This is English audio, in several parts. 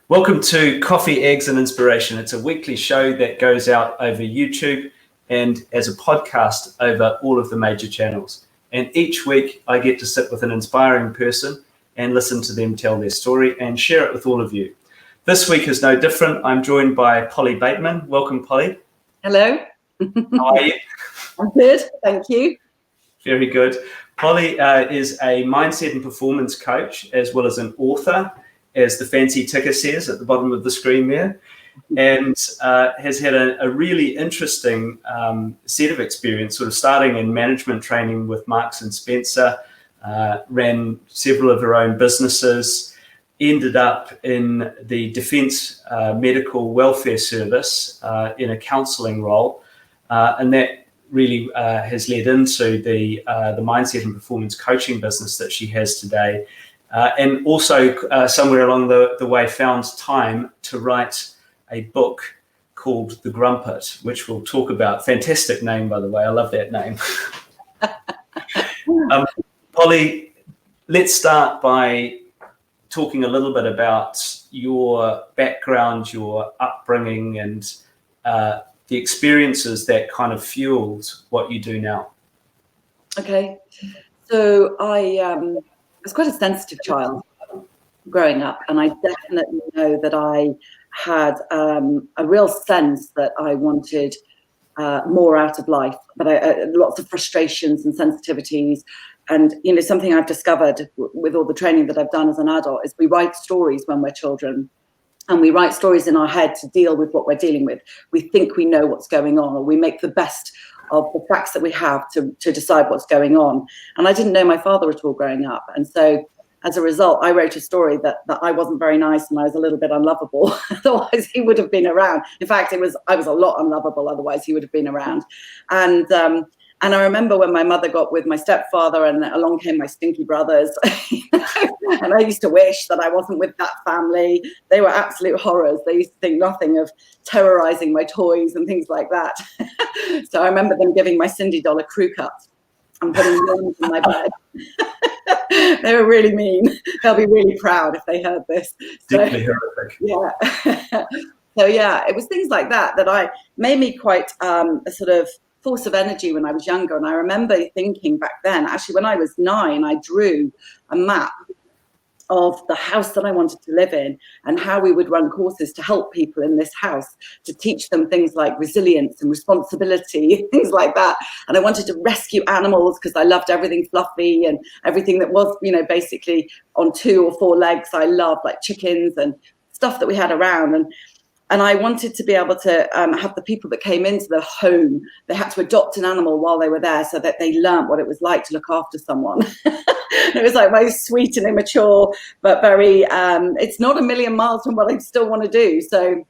Welcome to Coffee, Eggs and Inspiration. It's a weekly show that goes out over YouTube and as a podcast over all of the major channels. And each week I get to sit with an inspiring person and listen to them tell their story and share it with all of you. This week is no different. I'm joined by Polly Bateman. Welcome, Polly. Hello. How are you? I'm good, thank you. Very good. Polly is a mindset and performance coach as well as an author, as the fancy ticker says at the bottom of the screen there, and has had a really interesting set of experience, sort of starting in management training with Marks and Spencer, ran several of her own businesses, ended up in the Defence Medical Welfare Service in a counselling role, and that really has led into the mindset and performance coaching business that she has today. And also somewhere along the way found time to write a book called The Grumpet, which we'll talk about. Fantastic name, by the way. I love that name. Polly, let's start by talking a little bit about your background, your upbringing, and the experiences that kind of fueled what you do now. Okay. So I was quite a sensitive child growing up, and I definitely know that I had a real sense that I wanted more out of life, but lots of frustrations and sensitivities. And, you know, something I've discovered with all the training that I've done as an adult is we write stories when we're children, and we write stories in our head to deal with what we're dealing with. We think we know what's going on, or we make the best of the facts that we have to decide what's going on. And I didn't know my father at all growing up. And so as a result, I wrote a story that I wasn't very nice and I was a little bit unlovable. Otherwise, he would have been around. In fact, I was a lot unlovable. Otherwise, he would have been around. And I remember when my mother got with my stepfather and along came my stinky brothers. And I used to wish that I wasn't with that family. They were absolute horrors. They used to think nothing of terrorizing my toys and things like that. So I remember them giving my Cindy doll a crew cut and putting worms in my bed. They were really mean. They'll be really proud if they heard this. Deeply horrific. Yeah. So yeah, it was things like that I made me quite a sort of force of energy when I was younger. And I remember thinking back then, actually when I was 9, I drew a map of the house that I wanted to live in and how we would run courses to help people in this house, to teach them things like resilience and responsibility, things like that. And I wanted to rescue animals because I loved everything fluffy and everything that was, you know, basically on 2 or 4 legs. I loved like chickens and stuff that we had around. And I wanted to be able to have the people that came into the home, they had to adopt an animal while they were there so that they learned what it was like to look after someone. It was like very sweet and immature, but very, it's not a million miles from what I still want to do. So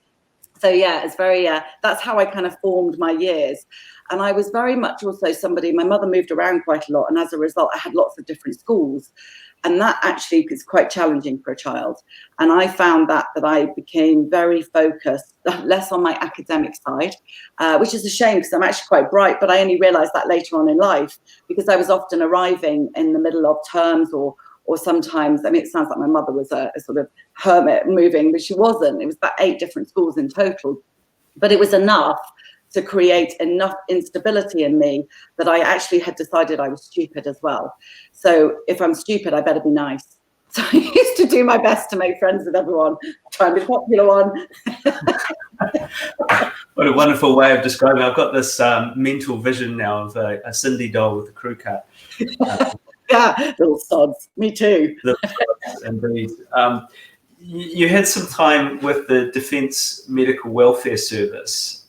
yeah, it's very, that's how I kind of formed my years. And I was very much also somebody, my mother moved around quite a lot. And as a result, I had lots of different schools. And that actually is quite challenging for a child. And I found that I became very focused, less on my academic side, which is a shame because I'm actually quite bright, but I only realized that later on in life because I was often arriving in the middle of terms or sometimes, I mean, it sounds like my mother was a sort of hermit moving, but she wasn't. It was about 8 different schools in total, but it was enough to create enough instability in me that I actually had decided I was stupid as well. So if I'm stupid, I better be nice. So I used to do my best to make friends with everyone, try and be the popular one. What a wonderful way of describing it. I've got this mental vision now of a Cindy doll with a crew cut. Yeah, little sods. Me too. Little sods, indeed. You had some time with the Defence Medical Welfare Service.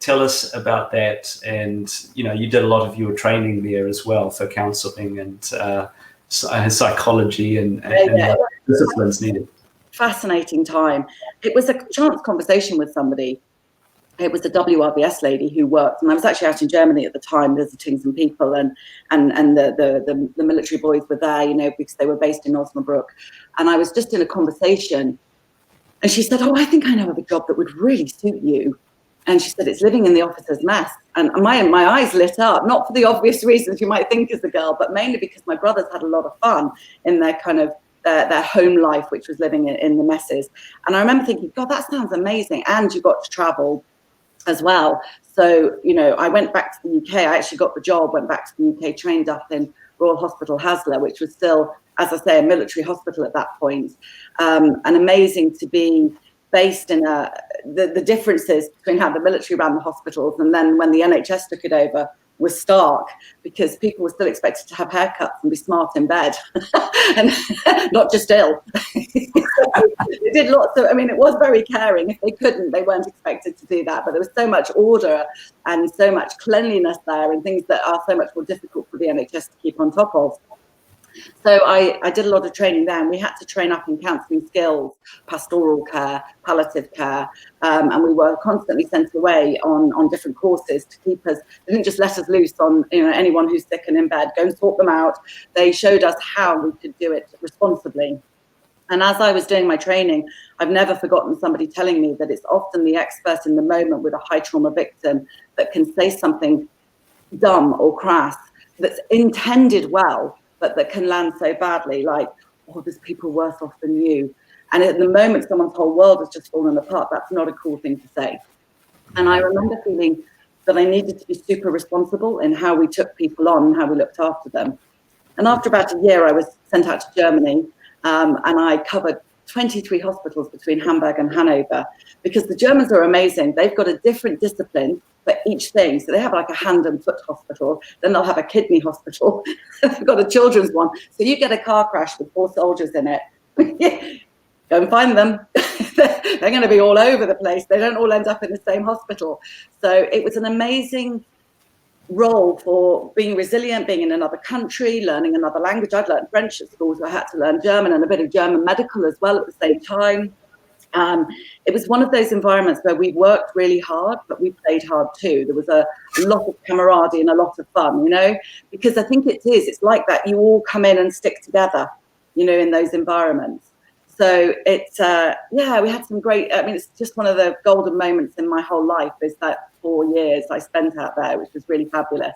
Tell us about that, and you know, you did a lot of your training there as well for counselling and psychology and disciplines needed. Fascinating time. It was a chance conversation with somebody. It was the WRBS lady who worked, and I was actually out in Germany at the time visiting some people, and the military boys were there, you know, because they were based in Osnabrück, and I was just in a conversation, and she said, "Oh, I think I know of a job that would really suit you." And she said, it's living in the officer's mess. And my eyes lit up, not for the obvious reasons you might think as a girl, but mainly because my brothers had a lot of fun in their kind of their home life, which was living in the messes. And I remember thinking, God, that sounds amazing. And you got to travel as well. So, you know, I went back to the UK. I actually got the job, went back to the UK, trained up in Royal Hospital Haslar, which was still, as I say, a military hospital at that point. And amazing to be based in the differences between how the military ran the hospitals and then when the NHS took it over was stark, because people were still expected to have haircuts and be smart in bed and not just ill. They did lots of, I mean, it was very caring. If they couldn't, they weren't expected to do that, but there was so much order and so much cleanliness there and things that are so much more difficult for the NHS to keep on top of. So I did a lot of training there, and we had to train up in counselling skills, pastoral care, palliative care, and we were constantly sent away on different courses to keep us. They didn't just let us loose on, you know, anyone who's sick and in bed, go and sort them out. They showed us how we could do it responsibly. And as I was doing my training, I've never forgotten somebody telling me that it's often the expert in the moment with a high trauma victim that can say something dumb or crass that's intended well, but that can land so badly, like, oh, there's people worse off than you. And at the moment someone's whole world has just fallen apart, that's not a cool thing to say. And I remember feeling that I needed to be super responsible in how we took people on and how we looked after them. And after about a year, I was sent out to Germany, and I covered 23 hospitals between Hamburg and Hanover, because the Germans are amazing. They've got a different discipline for each thing. So they have like a hand and foot hospital, then they'll have a kidney hospital. They've got a children's one. So you get a car crash with 4 soldiers in it. Go and find them. They're going to be all over the place. They don't all end up in the same hospital. So it was an amazing role for being resilient, being in another country, learning another language. I'd learned French at school, so I had to learn German and a bit of German medical as well at the same time. It was one of those environments where we worked really hard, but we played hard too. There was a lot of camaraderie and a lot of fun, you know, because I think it's like that. You all come in and stick together, you know, in those environments. So it's, yeah, we had some great, I mean, it's just one of the golden moments in my whole life is that 4 years I spent out there, which was really fabulous.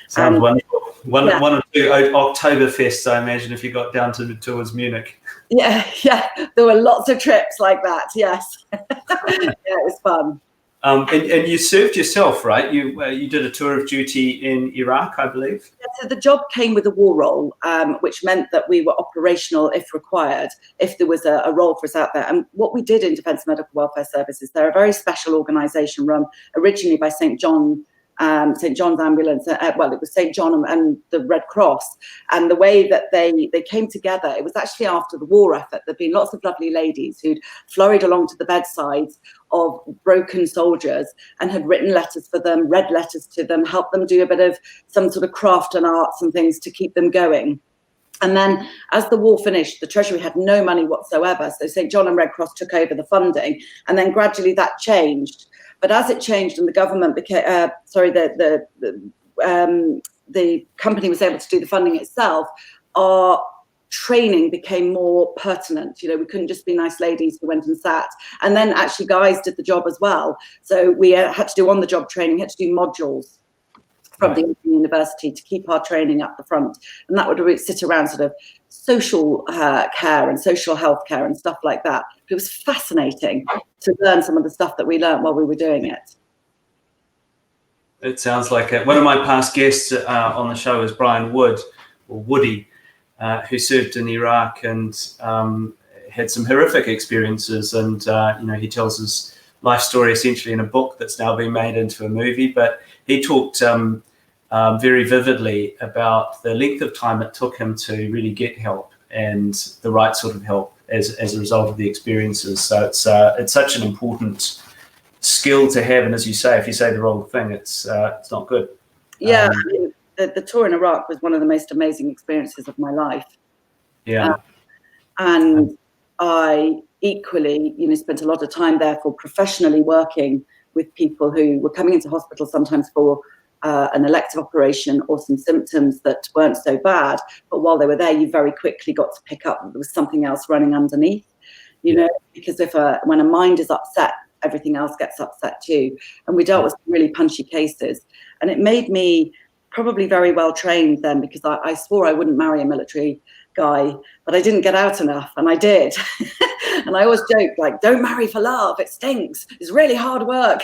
Sounds wonderful. One or two Oktoberfests, I imagine, if you got down towards Munich. Yeah, there were lots of trips like that. Yes, yeah, it was fun. And you served yourself, right? You did a tour of duty in Iraq, I believe. Yeah, so the job came with a war role, which meant that we were operational if required, if there was a role for us out there. And what we did in Defence Medical Welfare Services, they're a very special organisation run originally by St. John's Ambulance. Well, it was St. John and the Red Cross. And the way that they came together, it was actually after the war effort. There'd been lots of lovely ladies who'd flurried along to the bedsides of broken soldiers and had written letters for them, read letters to them, helped them do a bit of some sort of craft and arts and things to keep them going. And then as the war finished, the Treasury had no money whatsoever. So St. John and Red Cross took over the funding, and then gradually that changed. But as it changed and the government became, the company was able to do the funding itself, our training became more pertinent. You know, we couldn't just be nice ladies who went and sat. And then actually guys did the job as well. So we had to do on-the-job training, had to do modules from the university to keep our training up the front. And that would sit around sort of social care and social health care and stuff like that. It was fascinating to learn some of the stuff that we learned while we were doing it. It sounds like it. One of my past guests on the show is Brian Wood, or Woody, who served in Iraq and had some horrific experiences. And, you know, he tells his life story essentially in a book that's now been made into a movie. But he talked very vividly about the length of time it took him to really get help and the right sort of help as a result of the experiences. So it's such an important skill to have. And as you say, if you say the wrong thing, it's not good. Yeah, I mean, the tour in Iraq was one of the most amazing experiences of my life. Yeah. And I equally, you know, spent a lot of time there for professionally working with people who were coming into hospital sometimes for an elective operation or some symptoms that weren't so bad. But while they were there, you very quickly got to pick up that there was something else running underneath, you know, because when a mind is upset, everything else gets upset too. And we dealt with some really punchy cases. And it made me probably very well trained then, because I swore I wouldn't marry a military guy, but I didn't get out enough, and I did. And I always joke, like, don't marry for love, it stinks, it's really hard work.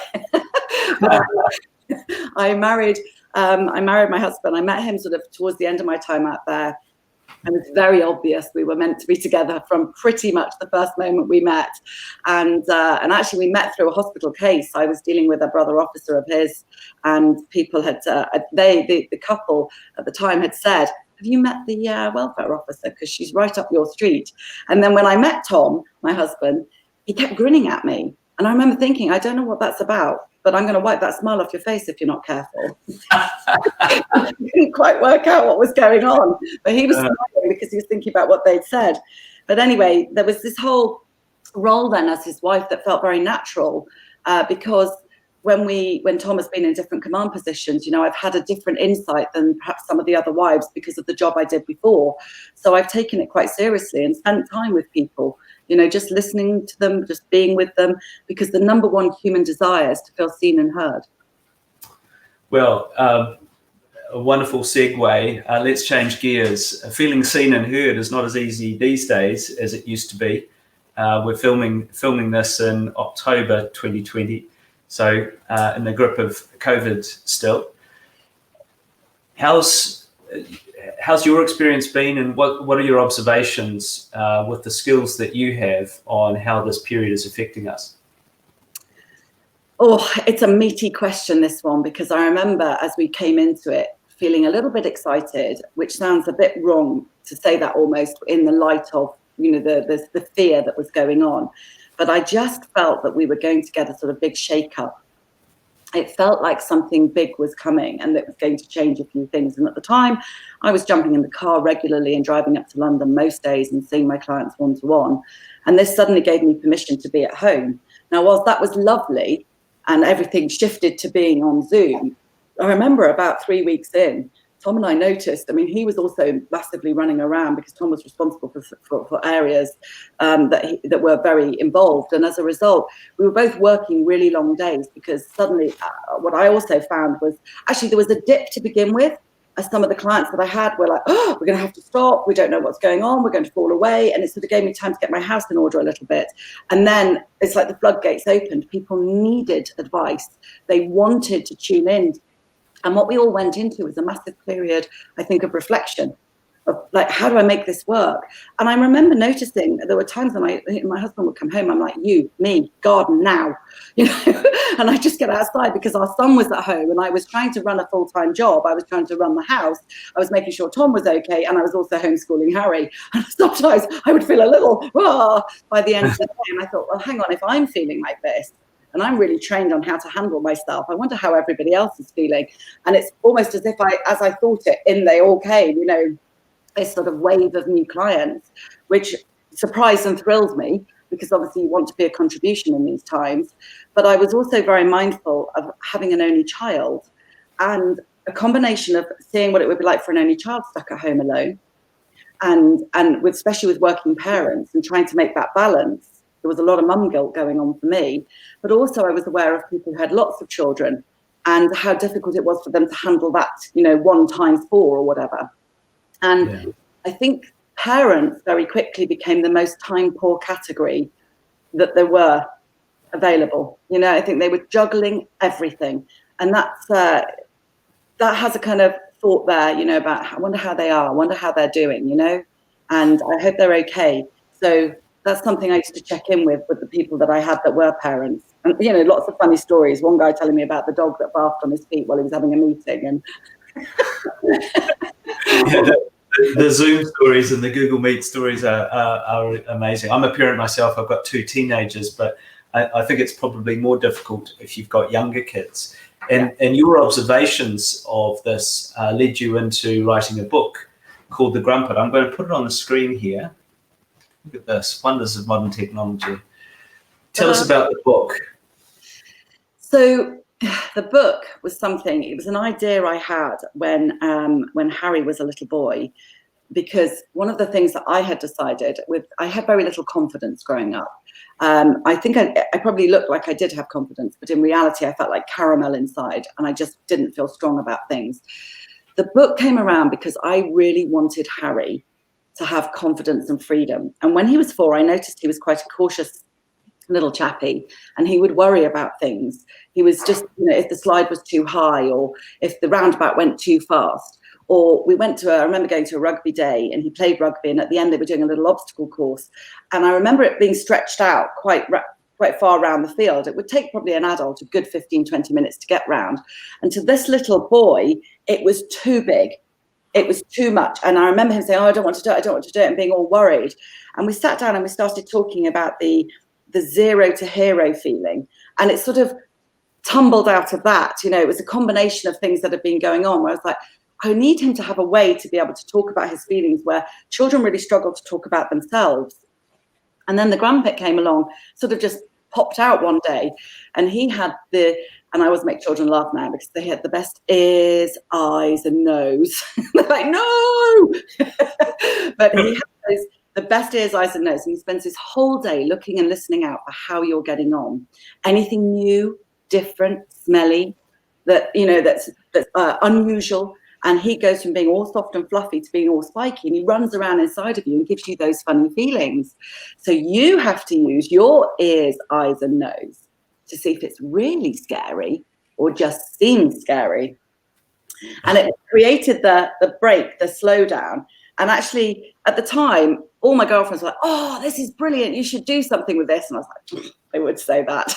But I married my husband. I met him sort of towards the end of my time out there. And it's very obvious we were meant to be together from pretty much the first moment we met. And actually we met through a hospital case. I was dealing with a brother officer of his, and people had, the couple at the time had said, have you met the welfare officer? Because she's right up your street. And then when I met Tom, my husband, he kept grinning at me. And I remember thinking, I don't know what that's about, but I'm going to wipe that smile off your face if you're not careful. I couldn't quite work out what was going on, but he was smiling because he was thinking about what they'd said. But anyway, there was this whole role then as his wife that felt very natural, because when Tom has been in different command positions, you know, I've had a different insight than perhaps some of the other wives because of the job I did before. So I've taken it quite seriously and spent time with people, you know, just listening to them, just being with them, because the number one human desire is to feel seen and heard. Well, a wonderful segue. Let's change gears. Feeling seen and heard is not as easy these days as it used to be. We're filming this in October 2020, so in the grip of COVID still. How's your experience been, and what are your observations with the skills that you have on how this period is affecting us? Oh, it's a meaty question, this one, because I remember as we came into it feeling a little bit excited, which sounds a bit wrong to say that almost in the light of, you know, the fear that was going on. But I just felt that we were going to get a sort of big shake-up. It felt like something big was coming and that was going to change a few things. And at the time, I was jumping in the car regularly and driving up to London most days and seeing my clients one-to-one. And this suddenly gave me permission to be at home. Now, whilst that was lovely and everything shifted to being on Zoom, I remember about 3 weeks in, Tom and I noticed, I mean, he was also massively running around because Tom was responsible for areas that were very involved. And as a result, we were both working really long days because suddenly what I also found was actually there was a dip to begin with, as some of the clients that I had were like, oh, we're going to have to stop. We don't know what's going on. We're going to fall away. And it sort of gave me time to get my house in order a little bit. And then it's like the floodgates opened. People needed advice. They wanted to tune in. And what we all went into was a massive period, I think, of reflection, of like, how do I make this work? And I remember noticing there were times when my husband would come home, I'm like, you, me, garden now, you know, and I just get outside because our son was at home and I was trying to run a full-time job. I was trying to run the house. I was making sure Tom was okay. And I was also homeschooling Harry. And sometimes I would feel a little, by the end of the day. And I thought, well, hang on, if I'm feeling like this, and I'm really trained on how to handle myself, I wonder how everybody else is feeling. And it's almost as if as I thought it, in they all came, you know, this sort of wave of new clients, which surprised and thrilled me because obviously you want to be a contribution in these times. But I was also very mindful of having an only child, and a combination of seeing what it would be like for an only child stuck at home alone, and especially with working parents and trying to make that balance. There was a lot of mum guilt going on for me, but also I was aware of people who had lots of children and how difficult it was for them to handle that, you know, 1 times 4 or whatever. And I think parents very quickly became the most time poor category that there were available. You know, I think they were juggling everything. And that has a kind of thought there, you know, about I wonder how they are, I wonder how they're doing, you know, and I hope they're okay. So that's something I used to check in with the people that I had that were parents. And, you know, lots of funny stories. One guy telling me about the dog that barked on his feet while he was having a meeting. And the Zoom stories and the Google Meet stories are amazing. I'm a parent myself. I've got 2 teenagers, but I think it's probably more difficult if you've got younger kids. And your observations of this led you into writing a book called The Grumpet. I'm going to put it on the screen here. Look at this, wonders of modern technology. Tell us about the book. So the book was something, it was an idea I had when Harry was a little boy, because one of the things that I had decided I had very little confidence growing up. I think I probably looked like I did have confidence, but in reality, I felt like caramel inside and I just didn't feel strong about things. The book came around because I really wanted Harry to have confidence and freedom. And when he was 4, I noticed he was quite a cautious little chappy, and he would worry about things. He was just, if the slide was too high, or if the roundabout went too fast. Or we went to I remember going to a rugby day, and he played rugby, and at the end they were doing a little obstacle course. And I remember it being stretched out quite far around the field. It would take probably an adult a good 15, 20 minutes to get round. And to this little boy, it was too big. It was too much. And I remember him saying, oh, I don't want to do it, and being all worried. And we sat down and we started talking about the 0 to hero feeling. And it sort of tumbled out of that. It was a combination of things that had been going on, where I was like, I need him to have a way to be able to talk about his feelings, where children really struggle to talk about themselves. And then the Grumpet came along, sort of just popped out one day, and he had and I always make children laugh now because they had the best ears, eyes, and nose. They're like, no! But he had the best ears, eyes, and nose, and he spends his whole day looking and listening out for how you're getting on. Anything new, different, smelly, that's unusual. And he goes from being all soft and fluffy to being all spiky, and he runs around inside of you and gives you those funny feelings. So you have to use your ears, eyes, and nose to see if it's really scary or just seems scary. And it created the break, the slowdown. And actually, at the time, all my girlfriends were like, oh, this is brilliant. You should do something with this. And I was like, they would say that.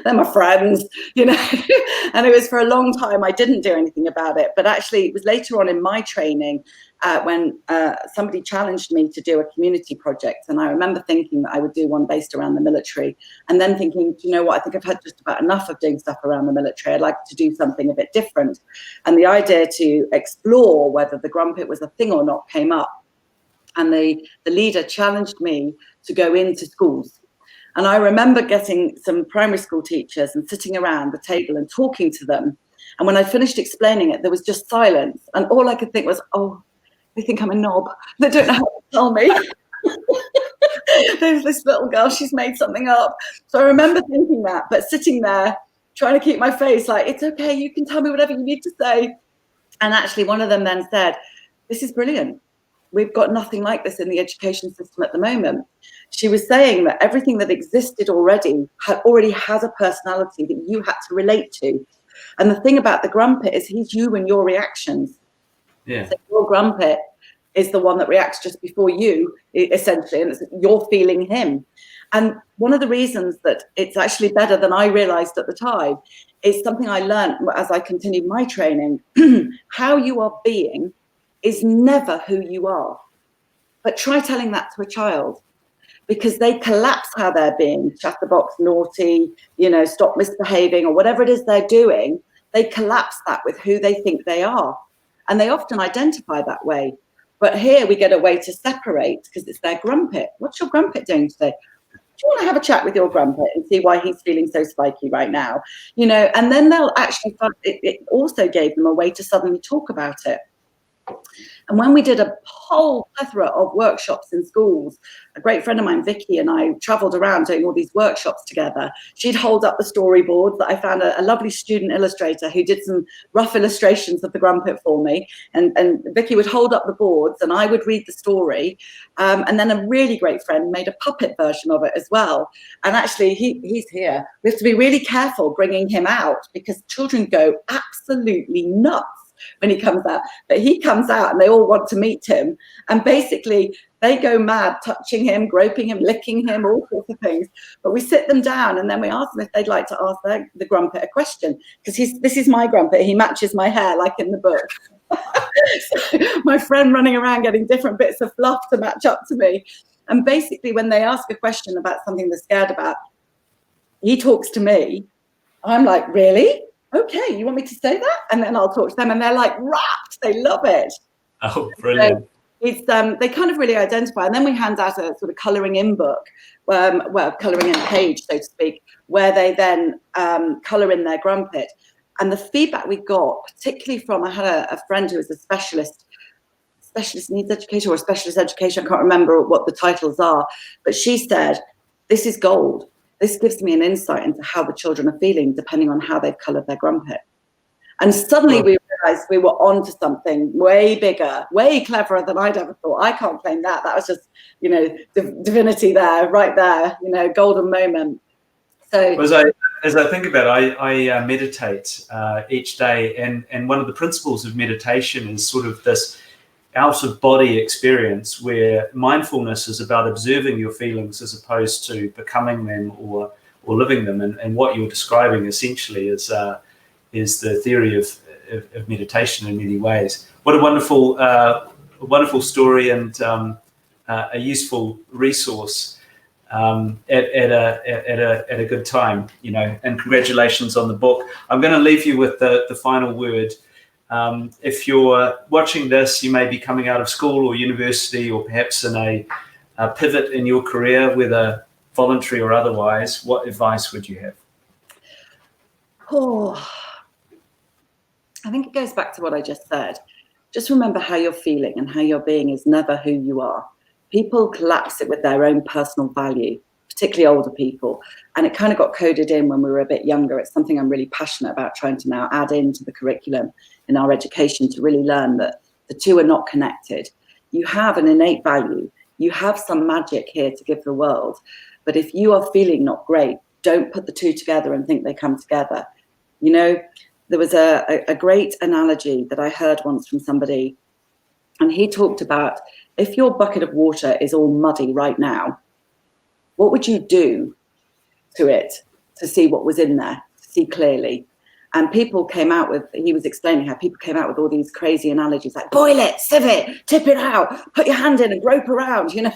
They're my friends, And it was for a long time I didn't do anything about it. But actually, it was later on in my training when somebody challenged me to do a community project. And I remember thinking that I would do one based around the military. And then thinking, do you know what? I think I've had just about enough of doing stuff around the military. I'd like to do something a bit different. And the idea to explore whether the Grumpet was a thing or not came up. And the leader challenged me to go into schools. And I remember getting some primary school teachers and sitting around the table and talking to them. And when I finished explaining it, there was just silence. And all I could think was, oh, they think I'm a knob. They don't know how to tell me. There's this little girl, she's made something up. So I remember thinking that, but sitting there, trying to keep my face like, it's okay, you can tell me whatever you need to say. And actually one of them then said, this is brilliant. We've got nothing like this in the education system at the moment. She was saying that everything that existed already had a personality that you had to relate to. And the thing about the Grumpet is he's you and your reactions. Yeah. So your Grumpet is the one that reacts just before you, essentially, and you're feeling him. And one of the reasons that it's actually better than I realized at the time is something I learned as I continued my training. How you are being is never who you are. But try telling that to a child, because they collapse how they're being, chatterbox, naughty, stop misbehaving, or whatever it is they're doing. They collapse that with who they think they are. And they often identify that way. But here we get a way to separate, because it's their Grumpet. What's your Grumpet doing today? Do you want to have a chat with your Grumpet and see why he's feeling so spiky right now? And then they'll actually find it also gave them a way to suddenly talk about it. And when we did a whole plethora of workshops in schools, a great friend of mine, Vicky, and I traveled around doing all these workshops together. She'd hold up the storyboards that I found a lovely student illustrator who did some rough illustrations of the Grumpet for me. And Vicky would hold up the boards and I would read the story. And then a really great friend made a puppet version of it as well. And actually, he's here. We have to be really careful bringing him out because children go absolutely nuts when he comes out. But he comes out and they all want to meet him, and basically they go mad, touching him, groping him, licking him, all sorts of things. But we sit them down and then we ask them if they'd like to ask the Grumpet a question, because this is my Grumpet. He matches my hair like in the book. So my friend running around getting different bits of fluff to match up to me. And basically when they ask a question about something they're scared about, he talks to me. I'm like, really? Okay, you want me to say that? And then I'll talk to them, and they're like rapt. They love it. Oh, brilliant. So it's they kind of really identify. And then we hand out a sort of colouring in book, colouring in page, so to speak, where they then colour in their Grumpet. And the feedback we got, particularly from, I had a friend who was a specialist needs educator or specialist education, I can't remember what the titles are, but she said, this is gold. This gives me an insight into how the children are feeling depending on how they've coloured their Grumpet. And suddenly we realized we were onto something way bigger, way cleverer than I'd ever thought. I can't claim that. That was just, you know, divinity there, right there, you know, golden moment. So as I think about it, I meditate each day, and one of the principles of meditation is sort of this out of body experience where mindfulness is about observing your feelings as opposed to becoming them or living them. And what you're describing essentially is the theory of meditation in many ways. What a wonderful story, and a useful resource at a good time, you know. And congratulations on the book. I'm going to leave you with the final word. If you're watching this, you may be coming out of school or university, or perhaps in a pivot in your career, whether voluntary or otherwise. What advice would you have? Oh, I think it goes back to what I just said. Just remember how you're feeling, and how you're being is never who you are. People collapse it with their own personal value, particularly older people. And it kind of got coded in when we were a bit younger. It's something I'm really passionate about trying to now add into the curriculum in our education, to really learn that the two are not connected. You have an innate value. You have some magic here to give the world. But if you are feeling not great, don't put the two together and think they come together. You know, there was a great analogy that I heard once from somebody, and he talked about, if your bucket of water is all muddy right now, what would you do to it to see what was in there, to see clearly? And people came out with, he was explaining how people came out with all these crazy analogies like boil it, sieve it, tip it out, put your hand in and grope around, you know.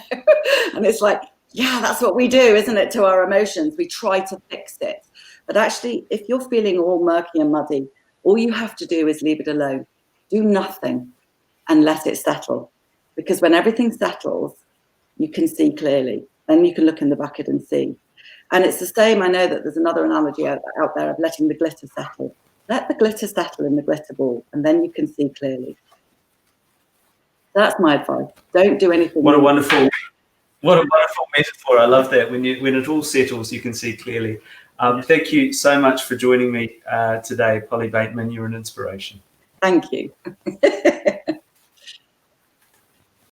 And it's like, yeah, that's what we do, isn't it, to our emotions? We try to fix it. But actually, if you're feeling all murky and muddy, all you have to do is leave it alone. Do nothing and let it settle. Because when everything settles, you can see clearly. Then you can look in the bucket and see. And it's the same. I know that there's another analogy out there of letting the glitter settle. Let the glitter settle in the glitter ball, and then you can see clearly. That's my advice. Don't do anything. What a wonderful metaphor. I love that. When it all settles, you can see clearly. Thank you so much for joining me today, Polly Bateman. You're an inspiration. Thank you.